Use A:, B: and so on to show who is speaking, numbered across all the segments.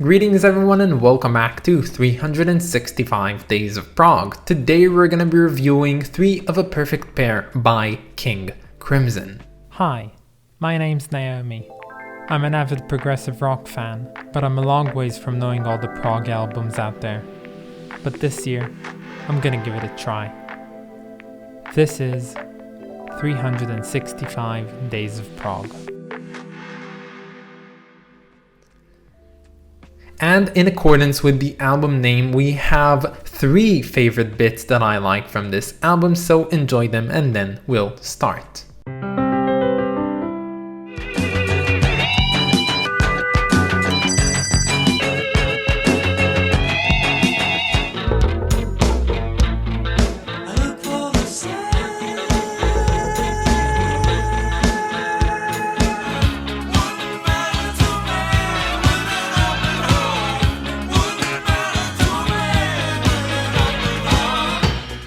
A: Greetings everyone and welcome back to 365 Days of Prog. Today we're going to be reviewing 3 of a Perfect Pair by King Crimson.
B: Hi, my name's Naomi. I'm an avid progressive rock fan, but I'm a long ways from knowing all the prog albums out there. But this year, I'm gonna give it a try. This is 365 Days of Prog.
A: And in accordance with the album name, we have 3 favorite bits that I like from this album, so enjoy them and then we'll start.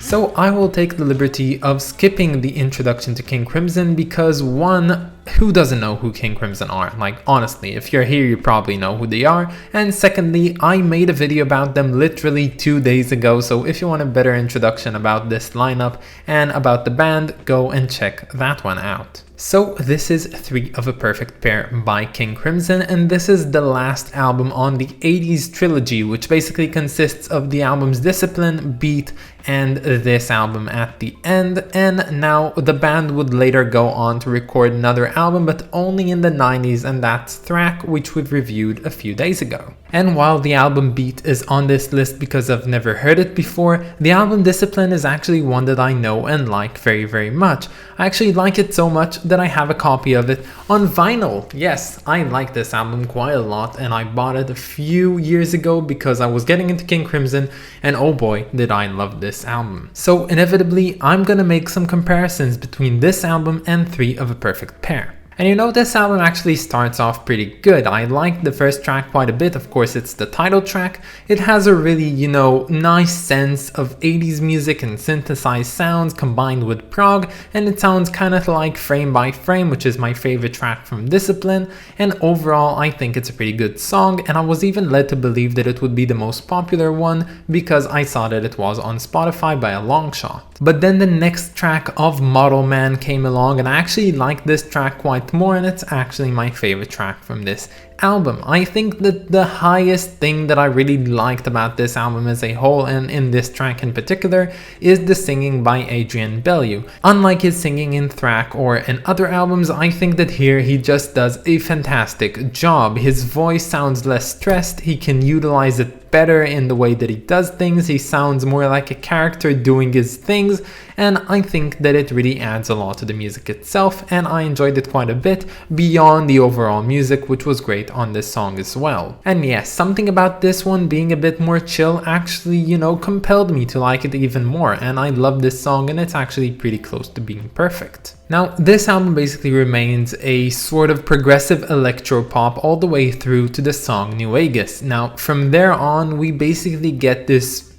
A: So I will take the liberty of skipping the introduction to King Crimson because one, who doesn't know who King Crimson are? Like honestly, if you're here you probably know who they are, and secondly, I made a video about them literally 2 days ago, so if you want a better introduction about this lineup and about the band, go and check that one out. So this is 3 of a Perfect Pair by King Crimson, and this is the last album on the 80s trilogy, which basically consists of the albums Discipline, Beat, and this album at the end. And now the band would later go on to record another album, but only in the 90s, and that's Thrack, which we've reviewed a few days ago. And while the album Beat is on this list because I've never heard it before, the album Discipline is actually one that I know and like very much. I actually like it so much that I have a copy of it on vinyl. Yes, I like this album quite a lot, and I bought it a few years ago because I was getting into King Crimson, and oh boy did I love this album. So inevitably I'm gonna make some comparisons between this album and 3 of a Perfect Pair. And you know, this album actually starts off pretty good. I like the first track quite a bit. Of course, it's the title track. It has a really, nice sense of 80s music and synthesized sounds combined with prog, and it sounds kind of like Frame by Frame, which is my favorite track from Discipline. And overall, I think it's a pretty good song, and I was even led to believe that it would be the most popular one because I saw that it was on Spotify by a long shot. But then the next track of Model Man came along, and I actually like this track quite more, and it's actually my favorite track from this album. I think that the highest thing that I really liked about this album as a whole, and in this track in particular, is the singing by Adrian Bellew. Unlike his singing in Thrack or in other albums, I think that here he just does a fantastic job. His voice sounds less stressed, he can utilize it better in the way that he does things, he sounds more like a character doing his things, and I think that it really adds a lot to the music itself, and I enjoyed it quite a bit beyond the overall music, which was great on this song as well. And yes, something about this one being a bit more chill actually, compelled me to like it even more, and I love this song, and it's actually pretty close to being perfect. Now, this album basically remains a sort of progressive electro-pop all the way through to the song New Aegis. Now, from there on, we basically get this,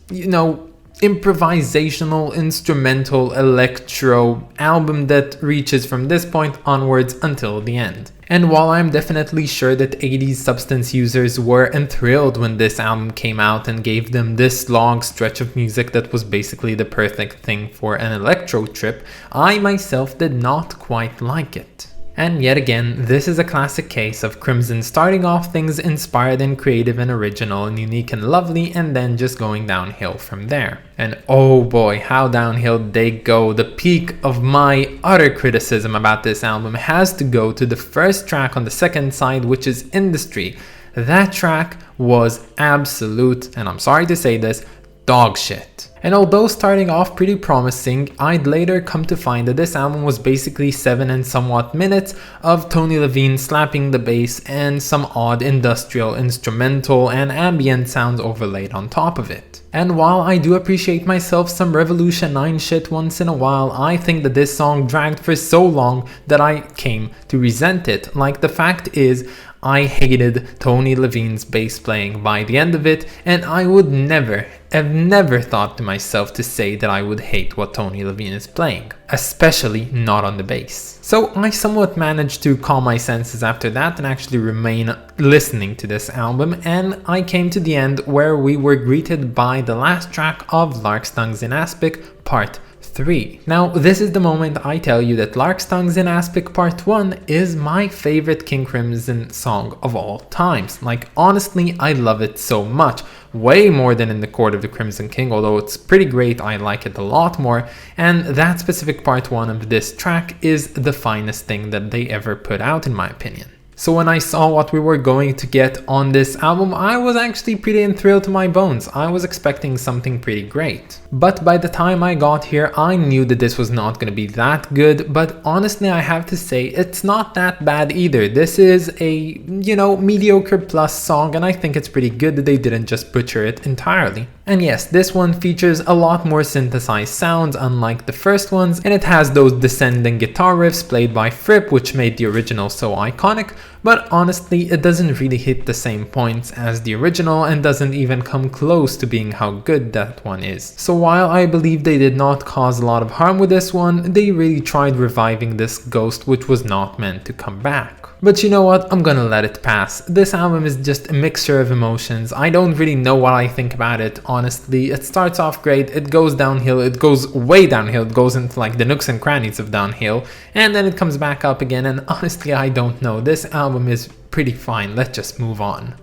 A: improvisational, instrumental electro album that reaches from this point onwards until the end. And while I'm definitely sure that 80s substance users were enthralled when this album came out and gave them this long stretch of music that was basically the perfect thing for an electro trip, I myself did not quite like it. And yet again, this is a classic case of Crimson starting off things inspired and creative and original and unique and lovely, and then just going downhill from there. And oh boy, how downhill they go. The peak of my utter criticism about this album has to go to the first track on the second side, which is Industry. That track was absolute, and I'm sorry to say this, dog shit. And although starting off pretty promising, I'd later come to find that this album was basically 7 and somewhat minutes of Tony Levine slapping the bass and some odd industrial, instrumental, and ambient sounds overlaid on top of it. And while I do appreciate myself some Revolution 9 shit once in a while, I think that this song dragged for so long that I came to resent it. Like, the fact is, I hated Tony Levine's bass playing by the end of it, and I would never, have never thought to myself to say that I would hate what Tony Levine is playing, especially not on the bass. So I somewhat managed to calm my senses after that and actually remain listening to this album, and I came to the end where we were greeted by the last track of Larkstung's in Aspic Part 3. Now, this is the moment I tell you that Larkstung's in Aspic Part 1 is my favorite King Crimson song of all times. Like, honestly, I love it so much. Way more than in the Court of the Crimson King, although it's pretty great, I like it a lot more. And that specific Part 1 of this track is the finest thing that they ever put out, in my opinion. So when I saw what we were going to get on this album, I was actually pretty enthralled to my bones. I was expecting something pretty great. But by the time I got here, I knew that this was not going to be that good, but honestly I have to say it's not that bad either. This is a, mediocre plus song, and I think it's pretty good that they didn't just butcher it entirely. And yes, this one features a lot more synthesized sounds unlike the first ones, and it has those descending guitar riffs played by Fripp, which made the original so iconic, but honestly it doesn't really hit the same points as the original and doesn't even come close to being how good that one is. So while I believe they did not cause a lot of harm with this one, they really tried reviving this ghost which was not meant to come back. But you know what, I'm gonna let it pass. This album is just a mixture of emotions. I don't really know what I think about it, honestly. It starts off great, it goes downhill, it goes way downhill, it goes into like the nooks and crannies of downhill, and then it comes back up again, and honestly I don't know. This album is pretty fine, let's just move on.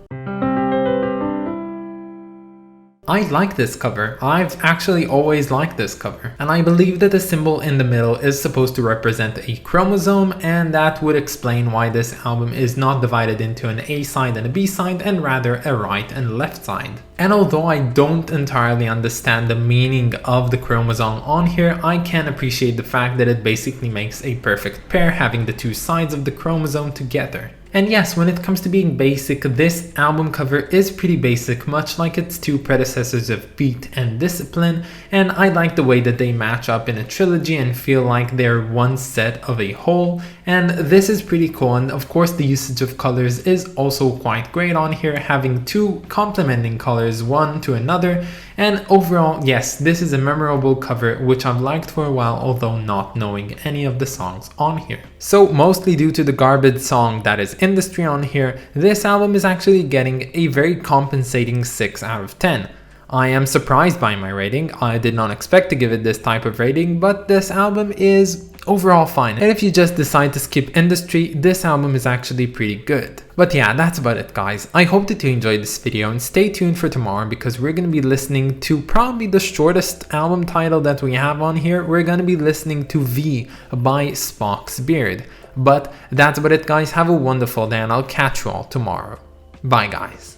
A: I like this cover. I've actually always liked this cover, and I believe that the symbol in the middle is supposed to represent a chromosome, and that would explain why this album is not divided into an A side and a B side, and rather a right and left side. And although I don't entirely understand the meaning of the chromosome on here, I can appreciate the fact that it basically makes a perfect pair, having the two sides of the chromosome together. And yes, when it comes to being basic, this album cover is pretty basic, much like its two predecessors of Beat and Discipline, and I like the way that they match up in a trilogy and feel like they're one set of a whole, and this is pretty cool. And of course the usage of colors is also quite great on here, having two complementing colors one to another, and overall, yes, this is a memorable cover which I've liked for a while, although not knowing any of the songs on here. So mostly due to the garbage song that is Industry on here, this album is actually getting a very compensating 6 out of 10. I am surprised by my rating. I did not expect to give it this type of rating, but this album is overall fine. And if you just decide to skip Industry, this album is actually pretty good. But yeah, that's about it guys. I hope that you enjoyed this video, and stay tuned for tomorrow because we're going to be listening to probably the shortest album title that we have on here. We're going to be listening to V by Spock's Beard. But that's about it guys. Have a wonderful day, and I'll catch you all tomorrow. Bye guys.